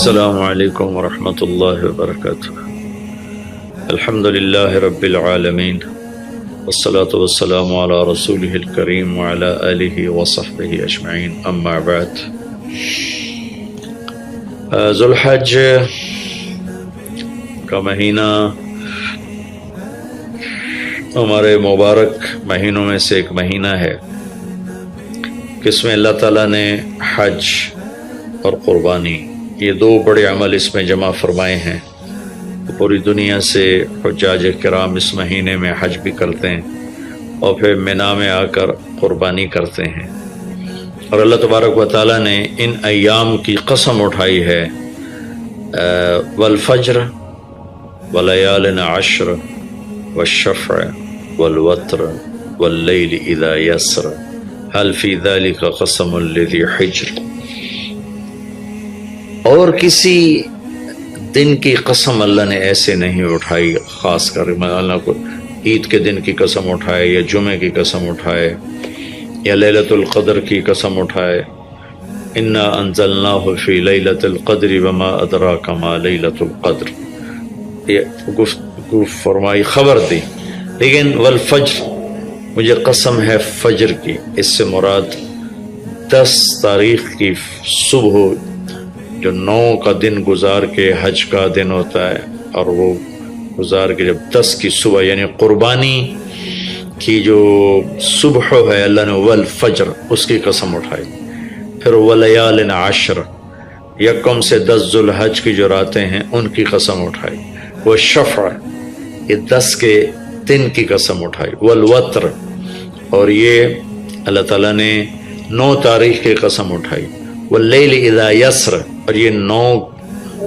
السلام علیکم ورحمۃ اللہ وبرکاتہ۔ الحمد للہ رب العالمین والصلاة والسلام علی رسولہ الکریم وعلی آلہ وصحبہ اجمعین، اما بعد۔ ذو الحج کا مہینہ ہمارے مبارک مہینوں میں سے ایک مہینہ ہے کہ اس میں اللہ تعالیٰ نے حج اور قربانی یہ دو بڑے عمل اس میں جمع فرمائے ہیں۔ پوری دنیا سے حجاج کرام اس مہینے میں حج بھی کرتے ہیں اور پھر مینا میں آ کر قربانی کرتے ہیں، اور اللہ تبارک و تعالیٰ نے ان ایام کی قسم اٹھائی ہے، والفجر ولیال عشر والشفع والوتر واللیل اذا یسر هل فی ذلک قسم لذی حجر۔ اور کسی دن کی قسم اللہ نے ایسے نہیں اٹھائی، خاص کر اللہ کو عید کے دن کی قسم اٹھائے یا جمعے کی قسم اٹھائے یا لیلۃ القدر کی قسم اٹھائے، انا انزلناہ فی لیلۃ القدر وما ادراک ما لیلۃ القدر، یہ گفتگو فرمائی، خبر دی۔ لیکن والفجر، مجھے قسم ہے فجر کی، اس سے مراد 10 تاریخ کی صبح جو 9 کا دن گزار کے حج کا دن ہوتا ہے، اور وہ گزار کے جب 10 کی صبح یعنی قربانی کی جو صبح ہے، اللہ نے والفجر اس کی قسم اٹھائی۔ پھر ولیال عشر، یکم سے 10 ذو الحج کی جو راتیں ہیں ان کی قسم اٹھائی۔ والشفع، یہ 10 کے دن کی قسم اٹھائی۔ والوتر، اور یہ اللہ تعالیٰ نے 9 تاریخ کی قسم اٹھائی۔ واللیل اذا یسر، اور یہ 9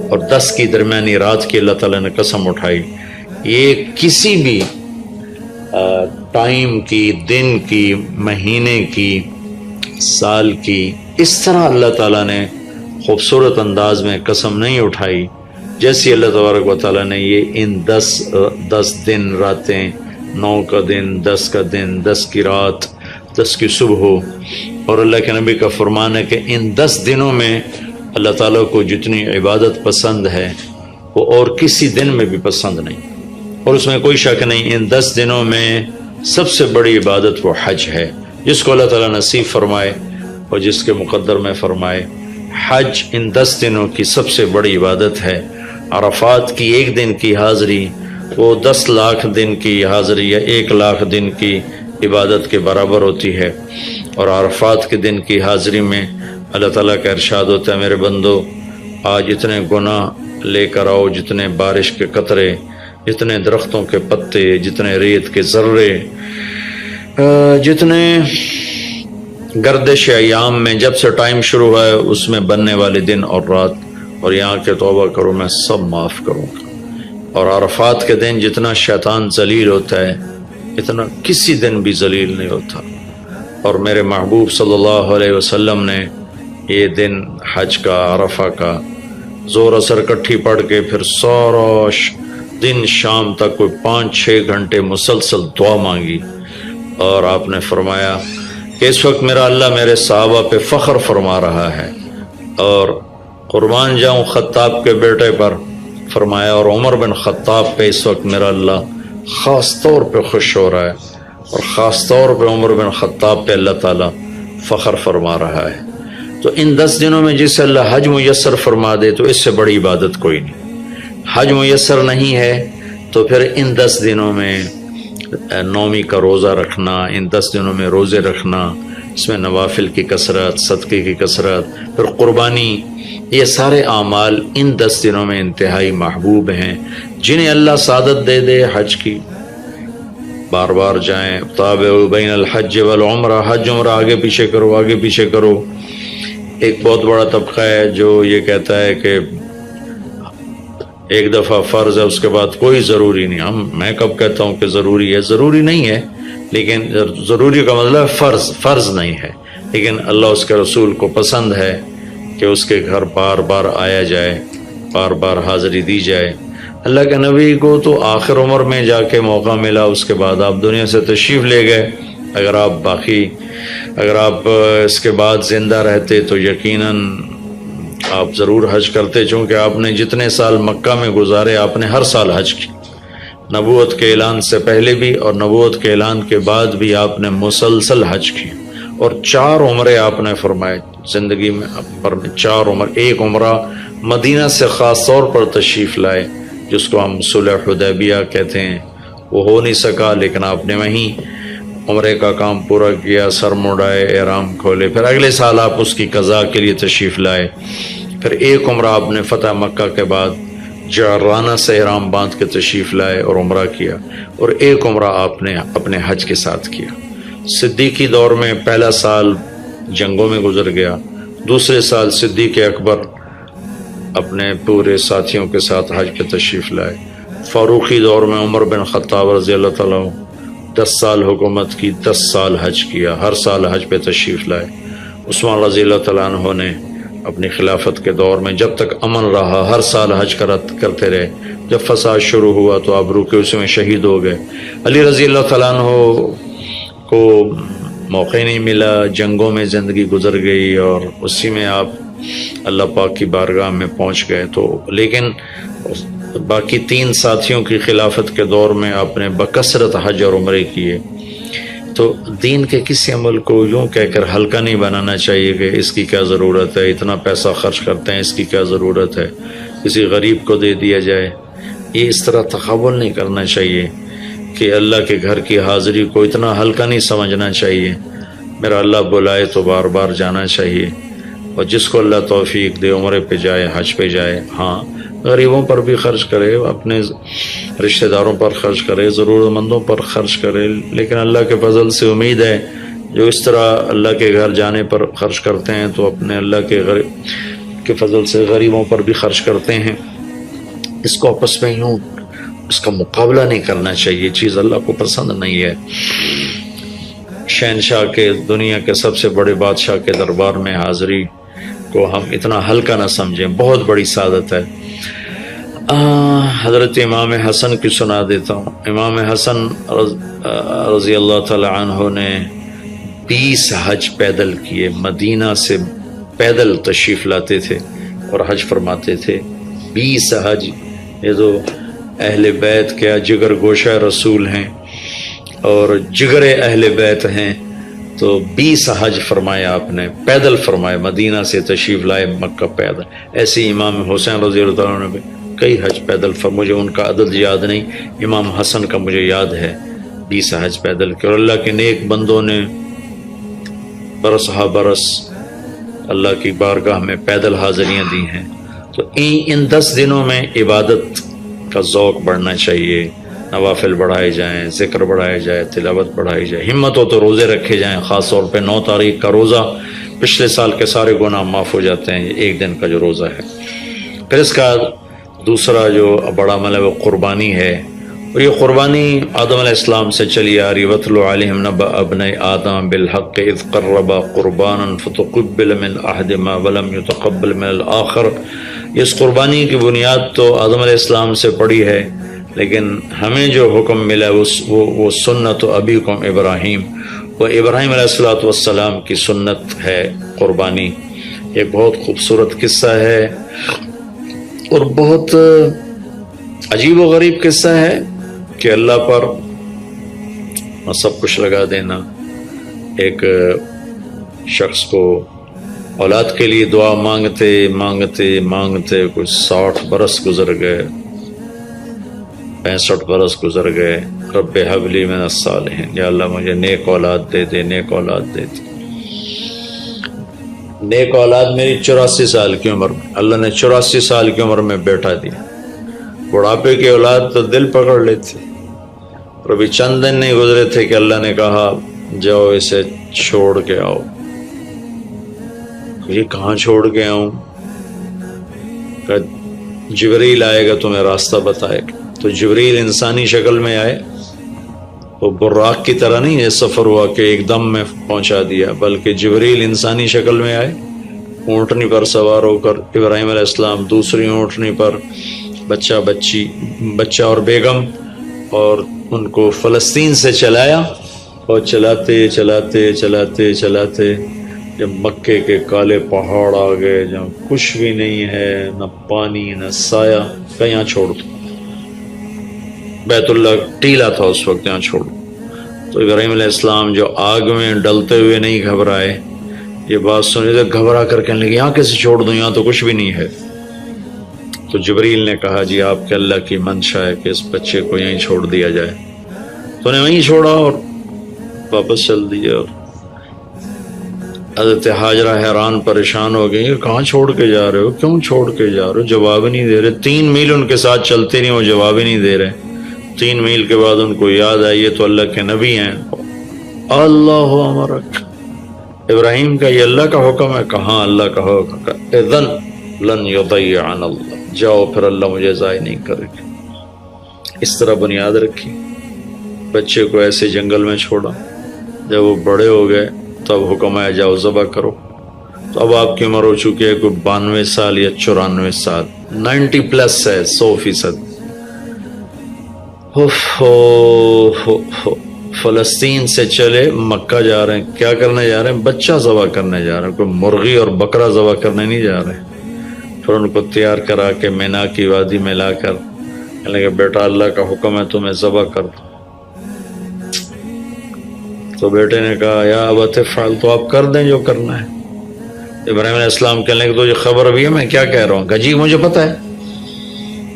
اور 10 کی درمیانی رات کی اللہ تعالیٰ نے قسم اٹھائی۔ یہ کسی بھی ٹائم کی، دن کی، مہینے کی، سال کی، اس طرح اللہ تعالیٰ نے خوبصورت انداز میں قسم نہیں اٹھائی جیسی اللہ تبارک و تعالیٰ نے یہ ان 10 دن راتیں، 9 کا دن، 10 کا دن، 10 کی رات، 10 کی صبح، اور اللہ کے نبی کا فرمان ہے کہ ان 10 دنوں میں اللہ تعالیٰ کو جتنی عبادت پسند ہے وہ اور کسی دن میں بھی پسند نہیں، اور اس میں کوئی شک نہیں، ان 10 دنوں میں سب سے بڑی عبادت وہ حج ہے، جس کو اللہ تعالیٰ نصیب فرمائے اور جس کے مقدر میں فرمائے۔ حج ان 10 دنوں کی سب سے بڑی عبادت ہے۔ عرفات کی 1 دن کی حاضری وہ 10 لاکھ دن کی حاضری یا 1 لاکھ دن کی عبادت کے برابر ہوتی ہے، اور عرفات کے دن کی حاضری میں اللہ تعالیٰ کا ارشاد ہوتا ہے، میرے بندو آج اتنے گناہ لے کر آؤ، جتنے بارش کے قطرے، جتنے درختوں کے پتے، جتنے ریت کے ذرے، جتنے گردش ایام میں جب سے ٹائم شروع ہوا ہے اس میں بننے والے دن اور رات، اور یہاں کے توبہ کرو، میں سب معاف کروں گا۔ اور عرفات کے دن جتنا شیطان ذلیل ہوتا ہے اتنا کسی دن بھی ذلیل نہیں ہوتا، اور میرے محبوب صلی اللہ علیہ وسلم نے یہ دن حج کا، عرفہ کا، زور اثر کٹھی پڑھ کے پھر سارا دن شام تک کوئی 5-6 گھنٹے مسلسل دعا مانگی، اور آپ نے فرمایا کہ اس وقت میرا اللہ میرے صحابہ پہ فخر فرما رہا ہے، اور قربان جاؤں خطاب کے بیٹے پر، فرمایا، اور عمر بن خطاب پہ اس وقت میرا اللہ خاص طور پہ خوش ہو رہا ہے، اور خاص طور پہ عمر بن خطاب پہ اللہ تعالیٰ فخر فرما رہا ہے۔ تو ان 10 دنوں میں جسے اللہ حج میسر فرما دے تو اس سے بڑی عبادت کوئی نہیں۔ حج میسر نہیں ہے تو پھر ان 10 دنوں میں نومی کا روزہ رکھنا، ان 10 دنوں میں روزے رکھنا، اس میں نوافل کی کثرت، صدقے کی کثرت، پھر قربانی، یہ سارے اعمال ان 10 دنوں میں انتہائی محبوب ہیں، جنہیں اللہ سعادت دے دے حج کی، بار بار جائیں۔ تابع بین الحج والعمرہ، حج عمرہ آگے پیچھے کرو، آگے پیچھے کرو۔ ایک بہت بڑا طبقہ ہے جو یہ کہتا ہے کہ ایک دفعہ فرض ہے اس کے بعد کوئی ضروری نہیں۔ میں کب کہتا ہوں کہ ضروری ہے؟ ضروری نہیں ہے، لیکن ضروری کا مطلب فرض نہیں ہے، لیکن اللہ اس کے رسول کو پسند ہے کہ اس کے گھر بار بار آیا جائے، بار بار حاضری دی جائے۔ اللہ کے نبی کو تو آخر عمر میں جا کے موقع ملا، اس کے بعد آپ دنیا سے تشریف لے گئے۔ اگر آپ اس کے بعد زندہ رہتے تو یقیناً آپ ضرور حج کرتے، چونکہ آپ نے جتنے سال مکہ میں گزارے آپ نے ہر سال حج کی، نبوت کے اعلان سے پہلے بھی اور نبوت کے اعلان کے بعد بھی آپ نے مسلسل حج کی، اور 4 عمرے آپ نے فرمائے زندگی میں پر 4 عمر، ایک عمرہ مدینہ سے خاص طور پر تشریف لائے جس کو ہم صلح حدیبیہ کہتے ہیں، وہ ہو نہیں سکا لیکن آپ نے وہیں عمرے کا کام پورا کیا، سر مڑائے، احرام کھولے، پھر اگلے سال آپ اس کی قضاء کے لیے تشریف لائے، پھر ایک عمرہ آپ نے فتح مکہ کے بعد جعرانہ سے احرام باندھ کے تشریف لائے اور عمرہ کیا، اور ایک عمرہ آپ نے اپنے حج کے ساتھ کیا۔ صدیقی دور میں پہلا سال جنگوں میں گزر گیا، دوسرے سال صدیق اکبر اپنے پورے ساتھیوں کے ساتھ حج پہ تشریف لائے، فاروقی دور میں عمر بن خطاب رضی اللہ تعالیٰ 10 سال حکومت کی، 10 سال حج کیا، ہر سال حج پہ تشریف لائے۔ عثمان رضی اللہ تعالیٰ عنہ نے اپنی خلافت کے دور میں جب تک امن رہا ہر سال حج کرتے رہے، جب فساد شروع ہوا تو آپ رکے، اس میں شہید ہو گئے۔ علی رضی اللہ تعالیٰ عنہ کو موقع نہیں ملا، جنگوں میں زندگی گزر گئی اور اسی میں آپ اللہ پاک کی بارگاہ میں پہنچ گئے، تو لیکن باقی 3 ساتھیوں کی خلافت کے دور میں آپ نے بکثرت حج اور عمرے کیے۔ تو دین کے کسی عمل کو یوں کہہ کر ہلکا نہیں بنانا چاہیے کہ اس کی کیا ضرورت ہے، اتنا پیسہ خرچ کرتے ہیں، اس کی کیا ضرورت ہے، کسی غریب کو دے دیا جائے، یہ اس طرح تقابل نہیں کرنا چاہیے کہ اللہ کے گھر کی حاضری کو اتنا ہلکا نہیں سمجھنا چاہیے۔ میرا اللہ بلائے تو بار بار جانا چاہیے، اور جس کو اللہ توفیق دے عمرے پہ جائے، حج پہ جائے، ہاں غریبوں پر بھی خرچ کرے، اپنے رشتہ داروں پر خرچ کرے، ضرورت مندوں پر خرچ کرے، لیکن اللہ کے فضل سے امید ہے جو اس طرح اللہ کے گھر جانے پر خرچ کرتے ہیں تو اپنے اللہ کے فضل سے غریبوں پر بھی خرچ کرتے ہیں۔ اس کو آپس میں یوں اس کا مقابلہ نہیں کرنا چاہیے، چیز اللہ کو پسند نہیں ہے۔ شہنشاہ کے، دنیا کے سب سے بڑے بادشاہ کے دربار میں حاضری کو ہم اتنا ہلکا نہ سمجھیں، بہت بڑی سعادت ہے۔ حضرت امام حسن کی سنا دیتا ہوں۔ امام حسن رضی اللہ تعالی عنہ نے 20 حج پیدل کیے، مدینہ سے پیدل تشریف لاتے تھے اور حج فرماتے تھے۔ 20 حج، یہ تو اہل بیت کیا جگر گوشہ رسول ہیں اور جگر اہل بیت ہیں، تو 20 حج فرمایا آپ نے، پیدل فرمائے، مدینہ سے تشریف لائے مکہ پیدل۔ ایسے امام حسین رضی اللہ تعالیٰ عنہ نے کئی حج پیدل مجھے ان کا عدد یاد نہیں، امام حسن کا مجھے یاد ہے 20 حج پیدل کے، اور اللہ کے نیک بندوں نے برس ہا برس اللہ کی بارگاہ میں پیدل حاضریاں دی ہیں۔ تو ان 10 دنوں میں عبادت کا ذوق بڑھنا چاہیے، نوافل بڑھائے جائیں، ذکر بڑھائے جائے، تلاوت بڑھائی جائے، ہمت ہو تو روزے رکھے جائیں، خاص طور پہ 9 تاریخ کا روزہ، پچھلے سال کے سارے گناہ معاف ہو جاتے ہیں ایک دن کا جو روزہ ہے۔ پھر اس کا دوسرا جو بڑا عمل ہے وہ قربانی ہے، اور یہ قربانی آدم علیہ السلام سے چلی آ رہی۔ وَاتْلُ عَلَيْهِمْ نَبَأَ ابْنَيْ آدَمَ بِالْحَقِّ إِذْ قَرَّبَا قُرْبَانًا فَتُقُبِّلَ مِنْ أَحَدِهِمَا وَلَمْ يُتَقَبَّلْ مِنَ الْآخَرِ۔ اس قربانی کی بنیاد تو آدم علیہ السلام سے پڑی ہے، لیکن ہمیں جو حکم ملا وہ سنت ابیکم ابراہیم، وہ ابراہیم علیہ السلام کی سنت ہے قربانی۔ ایک بہت خوبصورت قصہ ہے اور بہت عجیب و غریب قصہ ہے کہ اللہ پر سب کچھ لگا دینا۔ ایک شخص کو اولاد کے لیے دعا مانگتے مانگتے مانگتے کچھ 60 برس گزر گئے، 65 برس گزر گئے۔ رب ہب لی من الصالحین، یا اللہ مجھے نیک اولاد دے دے، نیک اولاد دے دے۔ نیک اولاد میری 84 سال کی عمر میں، اللہ نے 84 سال کی عمر میں بیٹا دیا۔ بڑھاپے کی اولاد تو دل پکڑ لیتی، اور ابھی چند دن نہیں گزرے تھے کہ اللہ نے کہا جاؤ اسے چھوڑ کے آؤ۔ یہ کہاں چھوڑ کے آؤں؟ کہ جبریل آئے گا تمہیں راستہ بتائے گا۔ تو جبریل انسانی شکل میں آئے، وہ براق کی طرح نہیں ہے سفر ہوا کہ ایک دم میں پہنچا دیا، بلکہ جبریل انسانی شکل میں آئے، اونٹنی پر سوار ہو کر، ابراہیم علیہ السلام دوسری اونٹنی پر، بچہ اور بیگم، اور ان کو فلسطین سے چلایا، اور چلاتے چلاتے چلاتے چلاتے جب مکے کے کالے پہاڑ آ گئے جہاں کچھ بھی نہیں ہے، نہ پانی نہ سایہ، کہ یہاں چھوڑ دو، بیت اللہ ٹیلا تھا اس وقت، یہاں چھوڑ دو۔ تو ابراہیم علیہ السلام جو آگ میں ڈلتے ہوئے نہیں گھبرائے، یہ بات سنی تو گھبرا کر کہنے لگے یہاں کیسے چھوڑ دوں، یہاں تو کچھ بھی نہیں ہے۔ تو جبریل نے کہا جی آپ کے اللہ کی منشا ہے کہ اس بچے کو یہیں چھوڑ دیا جائے، تو نے وہیں چھوڑا اور واپس چل دیا۔ اور حضرت ہاجرہ حیران پریشان ہو گئی، کہاں چھوڑ کے جا رہے ہو، کیوں چھوڑ کے جا رہے ہو، جواب نہیں دے رہے۔ 3 میل ان کے ساتھ چلتے نہیں، وہ جواب ہی نہیں دے رہے۔ 3 میل کے بعد ان کو یاد آئی یہ تو اللہ کے نبی ہیں۔ اللہ امرک، ابراہیم کا یہ اللہ کا حکم ہے؟ کہاں اللہ کا حکم ہے؟ اذن لن یضیعن اللہ، جاؤ پھر اللہ مجھے ضائع نہیں کرے گا۔ اس طرح بنیاد رکھی، بچے کو ایسے جنگل میں چھوڑا۔ جب وہ بڑے ہو گئے تب حکم آیا جاؤ ذبح کرو۔ تو اب آپ کی عمر ہو چکی ہے کوئی 92 سال یا 94 سال، 90 پلس ہے، 100%۔ فلسطین سے چلے مکہ جا رہے ہیں، کیا کرنے جا رہے ہیں؟ بچہ ذبح کرنے جا رہے ہیں، کوئی مرغی اور بکرا ذبح کرنے نہیں جا رہے۔ پھر ان کو تیار کرا کے مینا کی وادی میں لا کر کہنے لگے بیٹا اللہ کا حکم ہے تمہیں ذبح کر دو۔ تو بیٹے نے کہا یا ابت افعل، تو آپ کر دیں جو کرنا ہے۔ ابراہیم علیہ السلام کہنے لگے تو یہ خبر ابھی ہے میں کیا کہہ رہا ہوں؟ کہ جی مجھے پتہ ہے،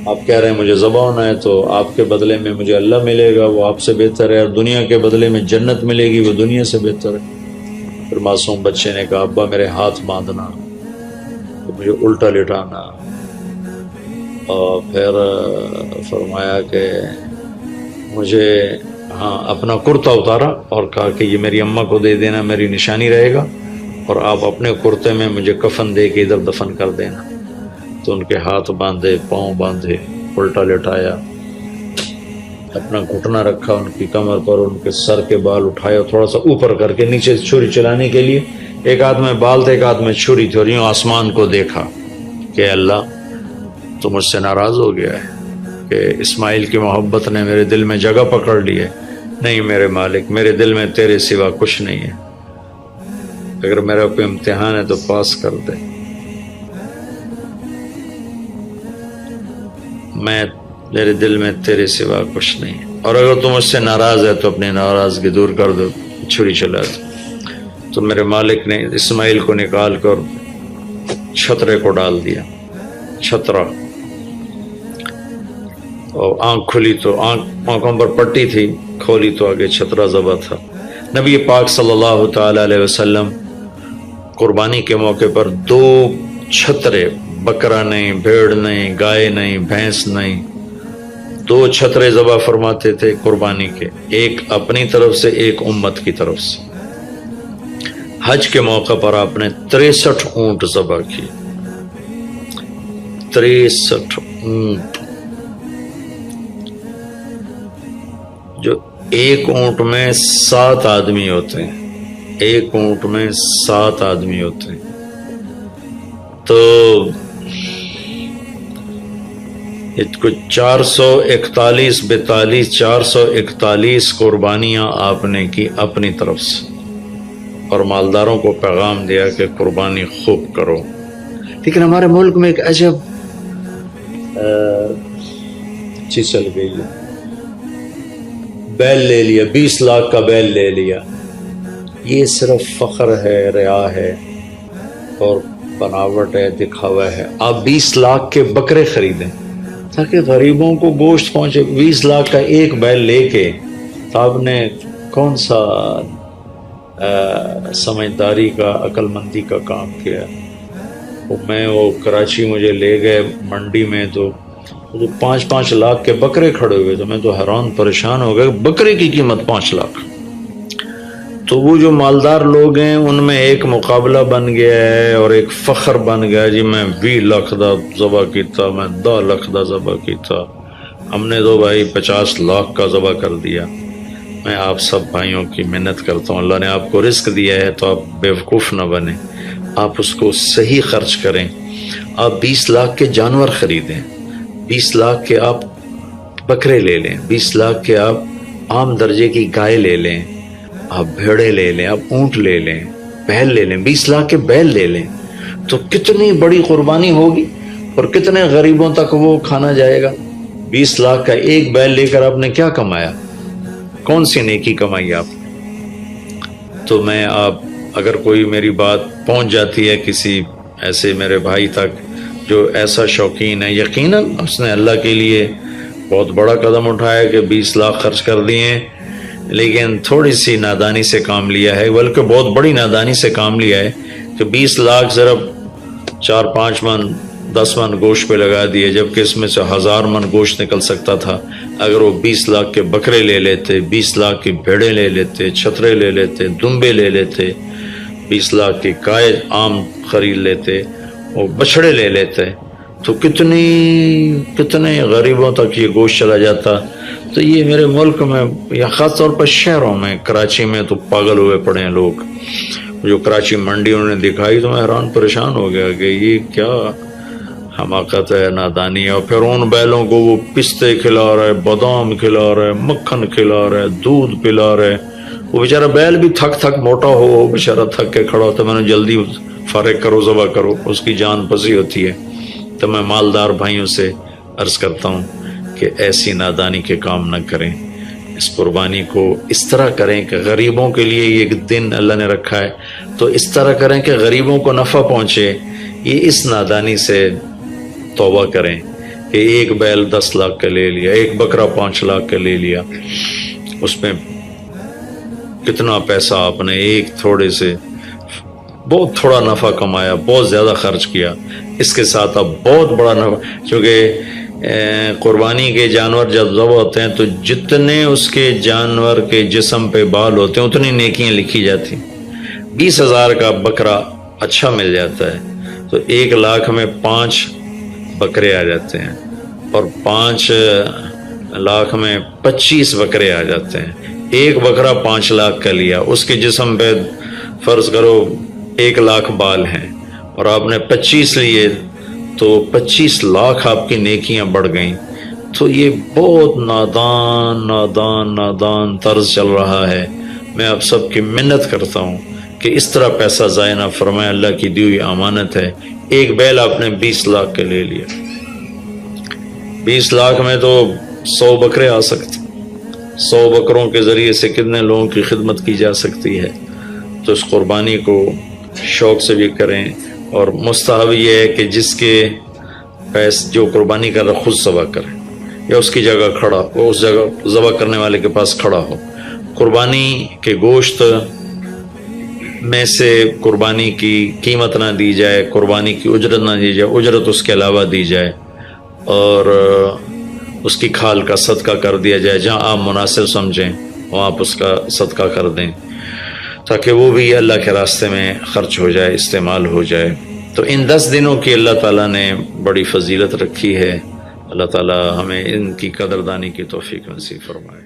آپ کہہ رہے ہیں مجھے ذبح ہونا ہے تو آپ کے بدلے میں مجھے اللہ ملے گا، وہ آپ سے بہتر ہے، اور دنیا کے بدلے میں جنت ملے گی، وہ دنیا سے بہتر ہے۔ پھر معصوم بچے نے کہا ابا میرے ہاتھ باندھنا، مجھے الٹا لٹانا، اور پھر فرمایا کہ مجھے اپنا کرتا اتارا اور کہا کہ یہ میری اماں کو دے دینا، میری نشانی رہے گا، اور آپ اپنے کرتے میں مجھے کفن دے کے ادھر دفن کر دینا۔ تو ان کے ہاتھ باندھے، پاؤں باندھے، الٹا لٹایا، اپنا گھٹنا رکھا ان کی کمر پر، ان کے سر کے بال اٹھائے اور تھوڑا سا اوپر کر کے نیچے چھری چلانے کے لیے، ایک ہاتھ میں بال تھے ایک ہاتھ میں چھری تھی، اور یوں آسمان کو دیکھا کہ اللہ تو مجھ سے ناراض ہو گیا ہے کہ اسماعیل کی محبت نے میرے دل میں جگہ پکڑ لی ہے۔ نہیں میرے مالک، میرے دل میں تیرے سوا کچھ نہیں ہے، اگر میرا کوئی امتحان ہے تو پاس کر دے، میرے دل میں تیرے سوا کچھ نہیں ہے، اور اگر تم مجھ سے ناراض ہے تو اپنی ناراضگی دور کر دو، چھری چلا دو۔ تو میرے مالک نے اسماعیل کو نکال کر چھترے کو ڈال دیا، چھترا، اور آنکھ کھلی تو آنکھوں پر پٹی تھی، کھولی تو آگے چھترا ذبح تھا۔ نبی پاک صلی اللہ تعالی علیہ وسلم قربانی کے موقع پر 2 چھترے، بکرا نہیں، بھیڑ نہیں، گائے نہیں، بھینس نہیں، 2 چھترے ذبح فرماتے تھے قربانی کے، ایک اپنی طرف سے ایک امت کی طرف سے۔ حج کے موقع پر آپ نے 63 اونٹ ذبح کیے، 63 اونٹ، جو ایک اونٹ میں 7 آدمی ہوتے ہیں، ایک اونٹ میں 7 آدمی ہوتے ہیں۔ تو کچھ 441 42 441 قربانیاں آپ نے کی اپنی طرف سے، اور مالداروں کو پیغام دیا کہ قربانی خوب کرو۔ لیکن ہمارے ملک میں ایک عجب چیز چل گئی ہے، بیل لے لیا، 20 لاکھ کا بیل لے لیا۔ یہ صرف فخر ہے، ریا ہے اور بناوٹ ہے، دکھاوا ہے۔ آپ 20 لاکھ کے بکرے خریدیں تاکہ غریبوں کو گوشت پہنچے۔ 20 لاکھ کا ایک بیل لے کے تو آپ نے کون سا سمجھداری کا، عقل مندی کا کام کیا؟ وہ کراچی مجھے لے گئے منڈی میں، تو 5-5 لاکھ کے بکرے کھڑے ہوئے، تو میں تو حیران پریشان ہو گئے، بکرے کی قیمت 5 لاکھ۔ تو وہ جو مالدار لوگ ہیں ان میں ایک مقابلہ بن گیا ہے اور ایک فخر بن گیا، جی میں 20 لاکھ دا ذبح کیتا، میں 10 لاکھ دا ذبح کیتا، ہم نے تو بھائی 50 لاکھ کا ذبح کر دیا۔ میں آپ سب بھائیوں کی منت کرتا ہوں، اللہ نے آپ کو رزق دیا ہے تو آپ بیوقوف نہ بنیں، آپ اس کو صحیح خرچ کریں۔ آپ 20 لاکھ کے جانور خریدیں، 20 لاکھ کے آپ بکرے لے لیں، 20 لاکھ کے آپ عام درجے کی گائے لے لیں، آپ بھیڑے لے لیں، آپ اونٹ لے لیں، بیل لے لیں، 20 لاکھ کے بیل لے لیں تو کتنی بڑی قربانی ہوگی اور کتنے غریبوں تک وہ کھانا جائے گا۔ 20 لاکھ کا ایک بیل لے کر آپ نے کیا کمایا؟ کون سی نیکی کمائی آپ؟ تو میں آپ اگر کوئی میری بات پہنچ جاتی ہے کسی ایسے میرے بھائی تک جو ایسا شوقین ہے، یقیناً اس نے اللہ کے لیے بہت بڑا قدم اٹھایا کہ 20 لاکھ خرچ کر دیے، لیکن تھوڑی سی نادانی سے کام لیا ہے، بلکہ بہت بڑی نادانی سے کام لیا ہے کہ 20 لاکھ صرف 4-5 من 10 من گوشت پہ لگا دیے، جبکہ اس میں سے 1000 من گوشت نکل سکتا تھا اگر وہ 20 لاکھ کے بکرے لے لیتے، 20 لاکھ کی بھیڑیں لے لیتے، چھترے لے لیتے، دمبے لے لیتے، 20 لاکھ کی گائے عام خرید لیتے اور بچھڑے لے لیتے، تو کتنے غریبوں تک یہ گوشت چلا جاتا۔ تو یہ میرے ملک میں یا خاص طور پر شہروں میں، کراچی میں تو پاگل ہوئے پڑے ہیں لوگ۔ جو کراچی منڈی انہوں نے دکھائی تو میں حیران پریشان ہو گیا کہ یہ کیا حماقت ہے، نادانی ہے۔ اور پھر ان بیلوں کو وہ پستے کھلا رہا ہے، بادام کھلا رہا ہے، مکھن کھلا رہا ہے، دودھ پلا رہا ہے۔ وہ بیچارہ بیل بھی تھک موٹا ہو، بیچارہ تھک کے کھڑا ہوتا ہے، میں نے جلدی فارغ کرو، ذبح کرو، اس کی جان پسی ہوتی ہے۔ تو میں مالدار بھائیوں سے عرض کرتا ہوں کہ ایسی نادانی کے کام نہ کریں، اس قربانی کو اس طرح کریں کہ غریبوں کے لیے یہ دن اللہ نے رکھا ہے تو اس طرح کریں کہ غریبوں کو نفع پہنچے۔ یہ اس نادانی سے توبہ کریں کہ ایک بیل 10 لاکھ کا لے لیا، ایک بکرا 5 لاکھ کا لے لیا، اس میں کتنا پیسہ آپ نے ایک تھوڑے سے بہت تھوڑا نفع کمایا، بہت زیادہ خرچ کیا۔ اس کے ساتھ اب بہت بڑا نفع، چونکہ قربانی کے جانور جب ذبح ہوتے ہیں تو جتنے اس کے جانور کے جسم پہ بال ہوتے ہیں اتنی نیکیاں لکھی جاتی۔ 20,000 کا بکرا اچھا مل جاتا ہے تو 1 لاکھ میں 5 بکرے آ جاتے ہیں، اور 5 لاکھ میں 25 بکرے آ جاتے ہیں۔ ایک بکرا 5 لاکھ کا لیا، اس کے جسم پہ فرض کرو 1 لاکھ بال ہیں اور آپ نے 25 لیے تو 25 لاکھ آپ کی نیکیاں بڑھ گئیں۔ تو یہ بہت نادان طرز چل رہا ہے۔ میں آپ سب کی منت کرتا ہوں کہ اس طرح پیسہ ضائع نہ فرمائے، اللہ کی دی ہوئی امانت ہے۔ ایک بیل آپ نے 20 لاکھ کے لے لیا، 20 لاکھ میں تو 100 بکرے آ سکتے، 100 بکروں کے ذریعے سے کتنے لوگوں کی خدمت کی جا سکتی ہے۔ تو اس قربانی کو شوق سے بھی کریں، اور مستحب یہ ہے کہ جس کے پیسے جو قربانی کر رہا خود ذبح کرے یا اس کی جگہ کھڑا وہ اس جگہ ذبح کرنے والے کے پاس کھڑا ہو۔ قربانی کے گوشت میں سے قربانی کی قیمت نہ دی جائے، قربانی کی اجرت نہ دی جائے، اجرت اس کے علاوہ دی جائے، اور اس کی کھال کا صدقہ کر دیا جائے۔ جہاں آپ مناسب سمجھیں وہاں آپ اس کا صدقہ کر دیں تاکہ وہ بھی اللہ کے راستے میں خرچ ہو جائے، استعمال ہو جائے۔ تو ان 10 دنوں کی اللہ تعالیٰ نے بڑی فضیلت رکھی ہے۔ اللہ تعالیٰ ہمیں ان کی قدردانی کی توفیق نصیب فرمائے۔